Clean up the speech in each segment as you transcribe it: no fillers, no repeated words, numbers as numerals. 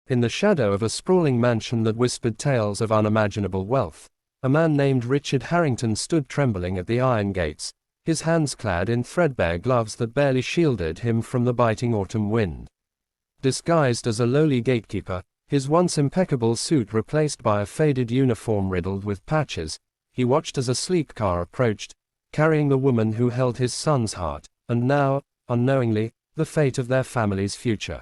In the shadow of a sprawling mansion that whispered tales of unimaginable wealth, a man named Richard Harrington stood trembling at the iron gates, his hands clad in threadbare gloves that barely shielded him from the biting autumn wind. Disguised as a lowly gatekeeper, his once impeccable suit replaced by a faded uniform riddled with patches, he watched as a sleek car approached, carrying the woman who held his son's heart, and now, unknowingly, the fate of their family's future.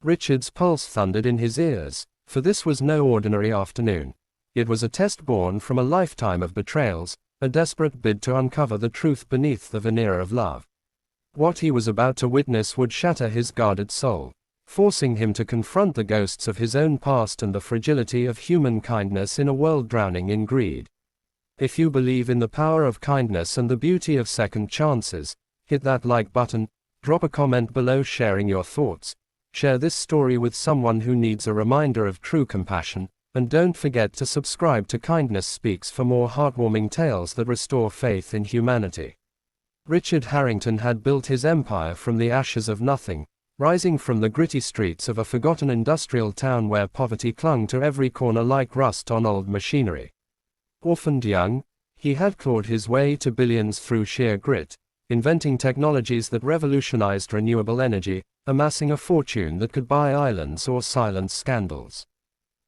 Richard's pulse thundered in his ears, for this was no ordinary afternoon. It was a test born from a lifetime of betrayals, a desperate bid to uncover the truth beneath the veneer of love. What he was about to witness would shatter his guarded soul, forcing him to confront the ghosts of his own past and the fragility of human kindness in a world drowning in greed. If you believe in the power of kindness and the beauty of second chances, hit that like button, drop a comment below sharing your thoughts, share this story with someone who needs a reminder of true compassion, and don't forget to subscribe to Kindness Speaks for more heartwarming tales that restore faith in humanity. Richard Harrington had built his empire from the ashes of nothing, rising from the gritty streets of a forgotten industrial town where poverty clung to every corner like rust on old machinery. Orphaned young, he had clawed his way to billions through sheer grit, inventing technologies that revolutionized renewable energy, amassing a fortune that could buy islands or silence scandals.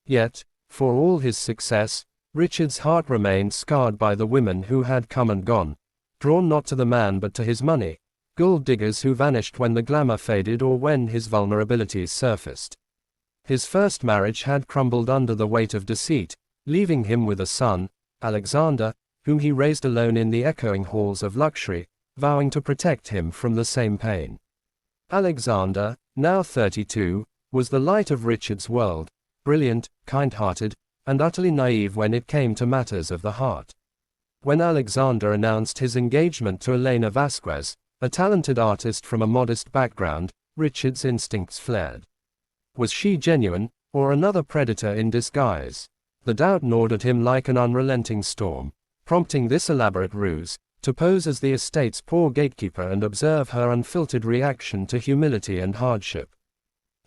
Yet, for all his success, Richard's heart remained scarred by the women who had come and gone, drawn not to the man but to his money, gold diggers who vanished when the glamour faded or when his vulnerabilities surfaced. His first marriage had crumbled under the weight of deceit, leaving him with a son, Alexander, whom he raised alone in the echoing halls of luxury, vowing to protect him from the same pain. Alexander, now 32, was the light of Richard's world, brilliant, kind-hearted, and utterly naive when it came to matters of the heart. When Alexander announced his engagement to Elena Vasquez, a talented artist from a modest background, Richard's instincts flared. Was she genuine, or another predator in disguise? The doubt gnawed at him like an unrelenting storm, prompting this elaborate ruse, to pose as the estate's poor gatekeeper and observe her unfiltered reaction to humility and hardship.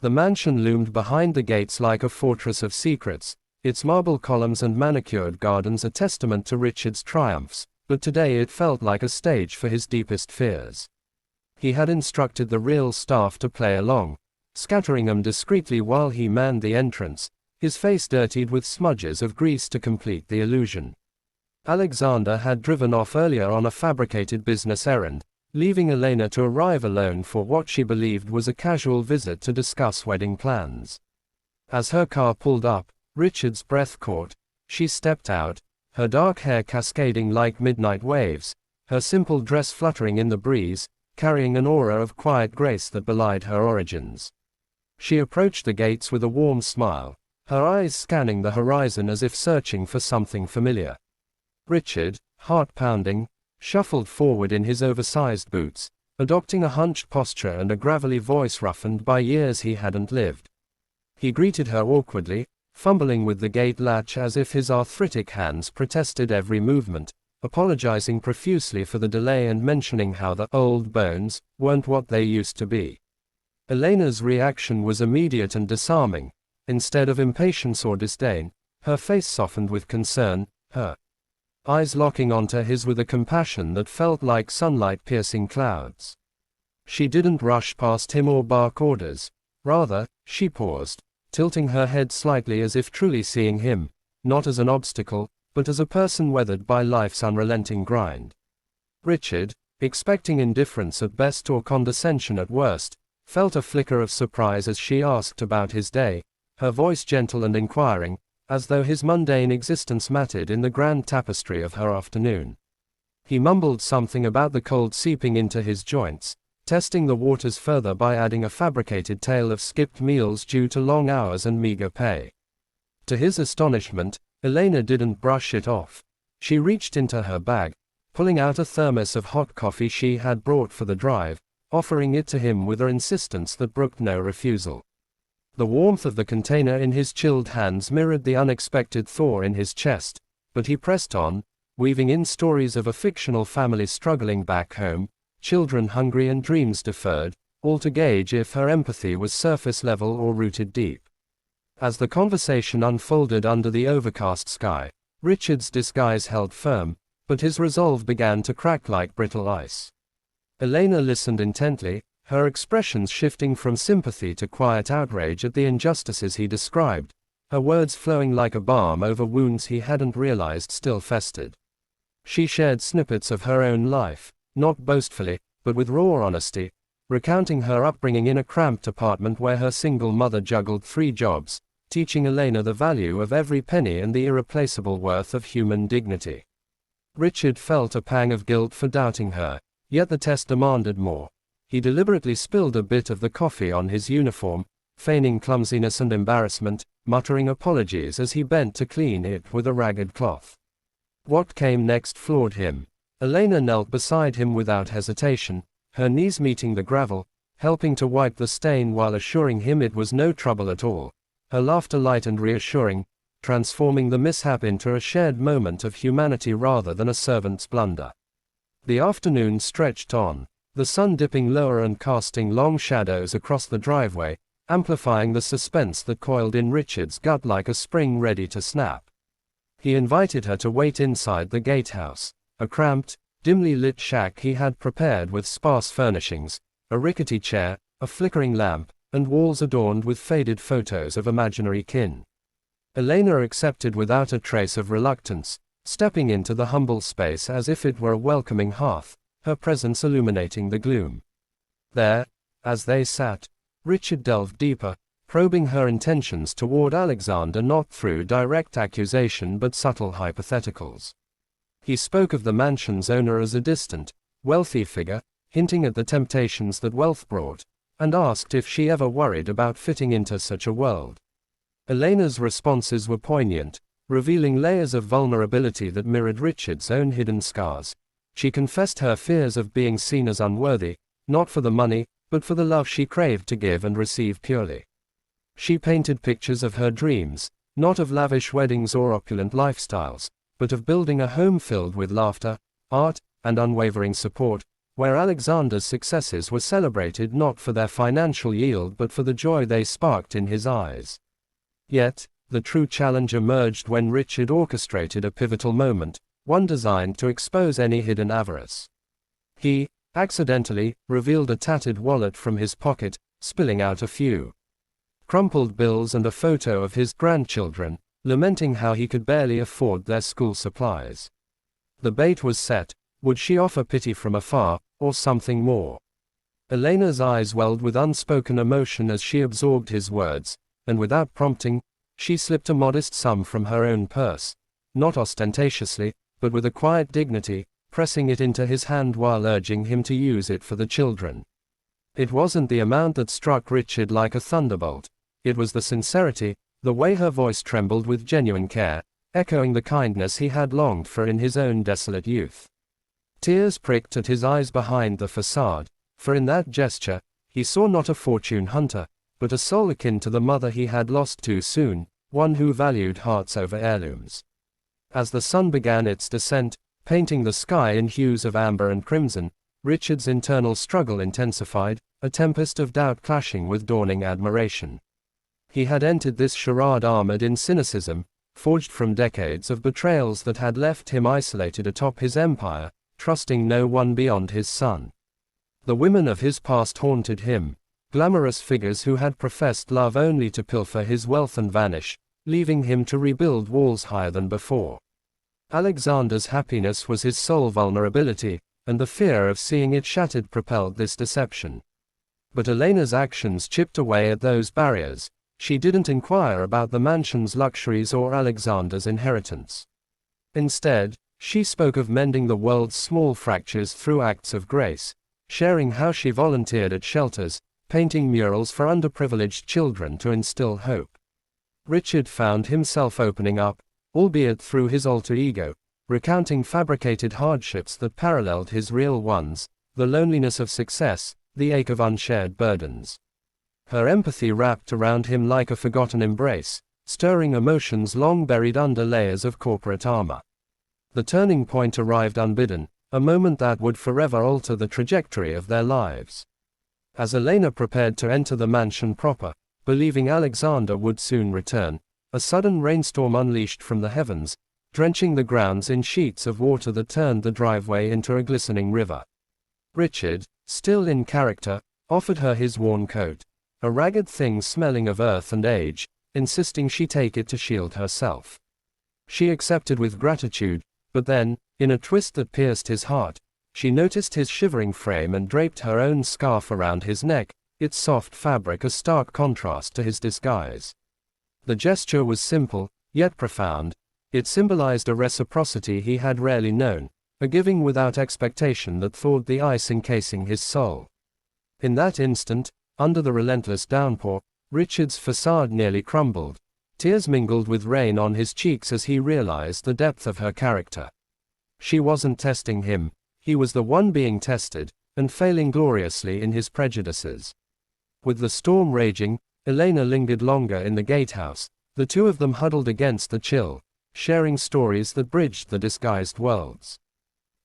The mansion loomed behind the gates like a fortress of secrets, its marble columns and manicured gardens a testament to Richard's triumphs, but today it felt like a stage for his deepest fears. He had instructed the real staff to play along, scattering them discreetly while he manned the entrance, his face dirtied with smudges of grease to complete the illusion. Alexander had driven off earlier on a fabricated business errand, leaving Elena to arrive alone for what she believed was a casual visit to discuss wedding plans. As her car pulled up, Richard's breath caught. She stepped out, her dark hair cascading like midnight waves, her simple dress fluttering in the breeze, carrying an aura of quiet grace that belied her origins. She approached the gates with a warm smile, her eyes scanning the horizon as if searching for something familiar. Richard, heart pounding, shuffled forward in his oversized boots, adopting a hunched posture and a gravelly voice roughened by years he hadn't lived. He greeted her awkwardly, fumbling with the gate latch as if his arthritic hands protested every movement, apologizing profusely for the delay and mentioning how the old bones weren't what they used to be. Elena's reaction was immediate and disarming. Instead of impatience or disdain, her face softened with concern, her eyes locking onto his with a compassion that felt like sunlight piercing clouds. She didn't rush past him or bark orders. Rather, she paused, tilting her head slightly as if truly seeing him, not as an obstacle, but as a person weathered by life's unrelenting grind. Richard, expecting indifference at best or condescension at worst, felt a flicker of surprise as she asked about his day, her voice gentle and inquiring, as though his mundane existence mattered in the grand tapestry of her afternoon. He mumbled something about the cold seeping into his joints, testing the waters further by adding a fabricated tale of skipped meals due to long hours and meager pay. To his astonishment, Elena didn't brush it off. She reached into her bag, pulling out a thermos of hot coffee she had brought for the drive, offering it to him with an insistence that brooked no refusal. The warmth of the container in his chilled hands mirrored the unexpected thaw in his chest, but he pressed on, weaving in stories of a fictional family struggling back home, children hungry and dreams deferred, all to gauge if her empathy was surface level or rooted deep. As the conversation unfolded under the overcast sky, Richard's disguise held firm, but his resolve began to crack like brittle ice. Elena listened intently, her expressions shifting from sympathy to quiet outrage at the injustices he described, her words flowing like a balm over wounds he hadn't realized still festered. She shared snippets of her own life, not boastfully, but with raw honesty, recounting her upbringing in a cramped apartment where her single mother juggled 3 jobs, teaching Elena the value of every penny and the irreplaceable worth of human dignity. Richard felt a pang of guilt for doubting her, yet the test demanded more. He deliberately spilled a bit of the coffee on his uniform, feigning clumsiness and embarrassment, muttering apologies as he bent to clean it with a ragged cloth. What came next floored him. Elena knelt beside him without hesitation, her knees meeting the gravel, helping to wipe the stain while assuring him it was no trouble at all, her laughter light and reassuring, transforming the mishap into a shared moment of humanity rather than a servant's blunder. The afternoon stretched on, the sun dipping lower and casting long shadows across the driveway, amplifying the suspense that coiled in Richard's gut like a spring ready to snap. He invited her to wait inside the gatehouse, a cramped, dimly lit shack he had prepared with sparse furnishings, a rickety chair, a flickering lamp, and walls adorned with faded photos of imaginary kin. Elena accepted without a trace of reluctance, stepping into the humble space as if it were a welcoming hearth, her presence illuminating the gloom. There, as they sat, Richard delved deeper, probing her intentions toward Alexander not through direct accusation but subtle hypotheticals. He spoke of the mansion's owner as a distant, wealthy figure, hinting at the temptations that wealth brought, and asked if she ever worried about fitting into such a world. Elena's responses were poignant, revealing layers of vulnerability that mirrored Richard's own hidden scars. She confessed her fears of being seen as unworthy, not for the money, but for the love she craved to give and receive purely. She painted pictures of her dreams, not of lavish weddings or opulent lifestyles, but of building a home filled with laughter, art, and unwavering support, where Alexander's successes were celebrated not for their financial yield but for the joy they sparked in his eyes. Yet, the true challenge emerged when Richard orchestrated a pivotal moment, one designed to expose any hidden avarice. He, accidentally, revealed a tattered wallet from his pocket, spilling out a few crumpled bills and a photo of his grandchildren, lamenting how he could barely afford their school supplies. The bait was set. Would she offer pity from afar, or something more? Elena's eyes welled with unspoken emotion as she absorbed his words, and without prompting, she slipped a modest sum from her own purse, not ostentatiously, but with a quiet dignity, pressing it into his hand while urging him to use it for the children. It wasn't the amount that struck Richard like a thunderbolt, it was the sincerity, the way her voice trembled with genuine care, echoing the kindness he had longed for in his own desolate youth. Tears pricked at his eyes behind the facade, for in that gesture, he saw not a fortune hunter, but a soul akin to the mother he had lost too soon, one who valued hearts over heirlooms. As the sun began its descent, painting the sky in hues of amber and crimson, Richard's internal struggle intensified, a tempest of doubt clashing with dawning admiration. He had entered this charade armored in cynicism, forged from decades of betrayals that had left him isolated atop his empire, trusting no one beyond his son. The women of his past haunted him, glamorous figures who had professed love only to pilfer his wealth and vanish, leaving him to rebuild walls higher than before. Alexander's happiness was his sole vulnerability, and the fear of seeing it shattered propelled this deception. But Elena's actions chipped away at those barriers. She didn't inquire about the mansion's luxuries or Alexander's inheritance. Instead, she spoke of mending the world's small fractures through acts of grace, sharing how she volunteered at shelters, painting murals for underprivileged children to instill hope. Richard found himself opening up, albeit through his alter ego, recounting fabricated hardships that paralleled his real ones, the loneliness of success, the ache of unshared burdens. Her empathy wrapped around him like a forgotten embrace, stirring emotions long buried under layers of corporate armor. The turning point arrived unbidden, a moment that would forever alter the trajectory of their lives. As Elena prepared to enter the mansion proper, believing Alexander would soon return. A sudden rainstorm unleashed from the heavens, drenching the grounds in sheets of water that turned the driveway into a glistening river. Richard, still in character, offered her his worn coat, a ragged thing smelling of earth and age, insisting she take it to shield herself. She accepted with gratitude, but then, in a twist that pierced his heart, she noticed his shivering frame and draped her own scarf around his neck, its soft fabric a stark contrast to his disguise. The gesture was simple, yet profound. It symbolized a reciprocity he had rarely known, a giving without expectation that thawed the ice encasing his soul. In that instant, under the relentless downpour, Richard's facade nearly crumbled. Tears mingled with rain on his cheeks as he realized the depth of her character. She wasn't testing him, he was the one being tested, and failing gloriously in his prejudices. With the storm raging, Elena lingered longer in the gatehouse, the two of them huddled against the chill, sharing stories that bridged the disguised worlds.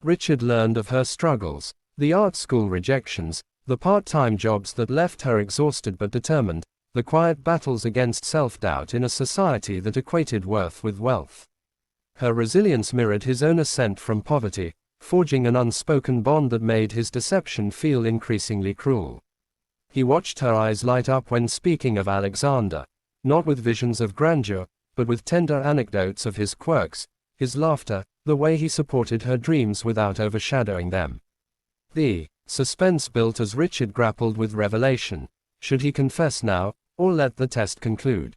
Richard learned of her struggles, the art school rejections, the part-time jobs that left her exhausted but determined, the quiet battles against self-doubt in a society that equated worth with wealth. Her resilience mirrored his own ascent from poverty, forging an unspoken bond that made his deception feel increasingly cruel. He watched her eyes light up when speaking of Alexander, not with visions of grandeur, but with tender anecdotes of his quirks, his laughter, the way he supported her dreams without overshadowing them. The suspense built as Richard grappled with revelation. Should he confess now, or let the test conclude?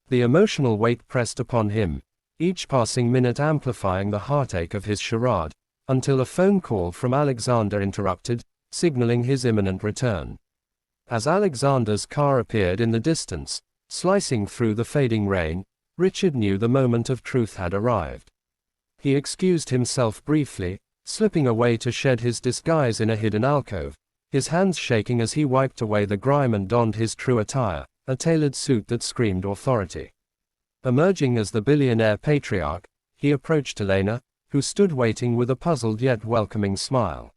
The emotional weight pressed upon him, each passing minute amplifying the heartache of his charade, until a phone call from Alexander interrupted, signaling his imminent return. As Alexander's car appeared in the distance, slicing through the fading rain, Richard knew the moment of truth had arrived. He excused himself briefly, slipping away to shed his disguise in a hidden alcove, his hands shaking as he wiped away the grime and donned his true attire, a tailored suit that screamed authority. Emerging as the billionaire patriarch, he approached Elena, who stood waiting with a puzzled yet welcoming smile.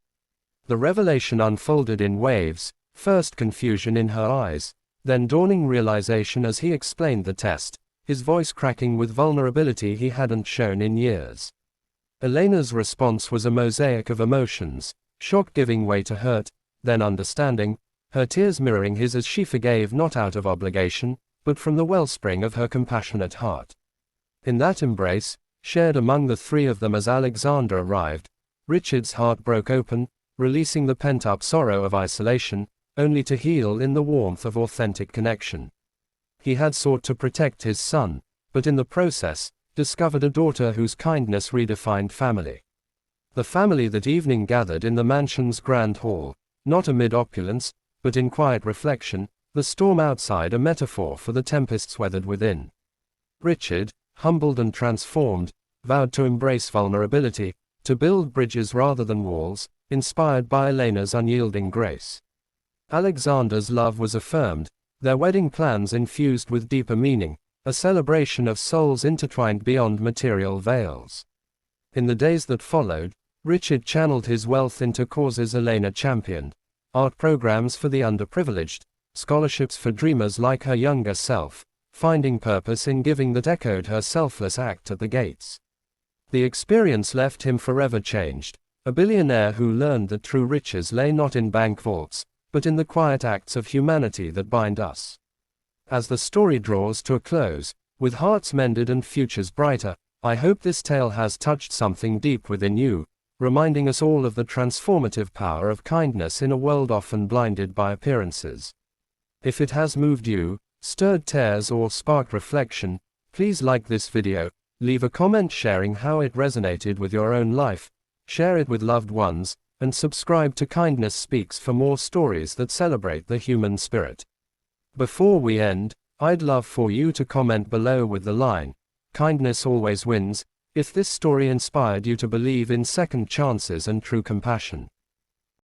The revelation unfolded in waves, first confusion in her eyes, then dawning realization as he explained the test, his voice cracking with vulnerability he hadn't shown in years. Elena's response was a mosaic of emotions, shock giving way to hurt, then understanding, her tears mirroring his as she forgave not out of obligation, but from the wellspring of her compassionate heart. In that embrace, shared among the three of them as Alexander arrived, Richard's heart broke open, releasing the pent-up sorrow of isolation, only to heal in the warmth of authentic connection. He had sought to protect his son, but in the process, discovered a daughter whose kindness redefined family. The family that evening gathered in the mansion's grand hall, not amid opulence, but in quiet reflection, the storm outside a metaphor for the tempests weathered within. Richard, humbled and transformed, vowed to embrace vulnerability, to build bridges rather than walls, inspired by Elena's unyielding grace. Alexander's love was affirmed, their wedding plans infused with deeper meaning, a celebration of souls intertwined beyond material veils. In the days that followed, Richard channeled his wealth into causes Elena championed, art programs for the underprivileged, scholarships for dreamers like her younger self, finding purpose in giving that echoed her selfless act at the gates. The experience left him forever changed, a billionaire who learned that true riches lay not in bank vaults, but in the quiet acts of humanity that bind us. As the story draws to a close, with hearts mended and futures brighter, I hope this tale has touched something deep within you, reminding us all of the transformative power of kindness in a world often blinded by appearances. If it has moved you, stirred tears or sparked reflection, please like this video, leave a comment sharing how it resonated with your own life, share it with loved ones, and subscribe to Kindness Speaks for more stories that celebrate the human spirit. Before we end, I'd love for you to comment below with the line, "Kindness always wins," if this story inspired you to believe in second chances and true compassion.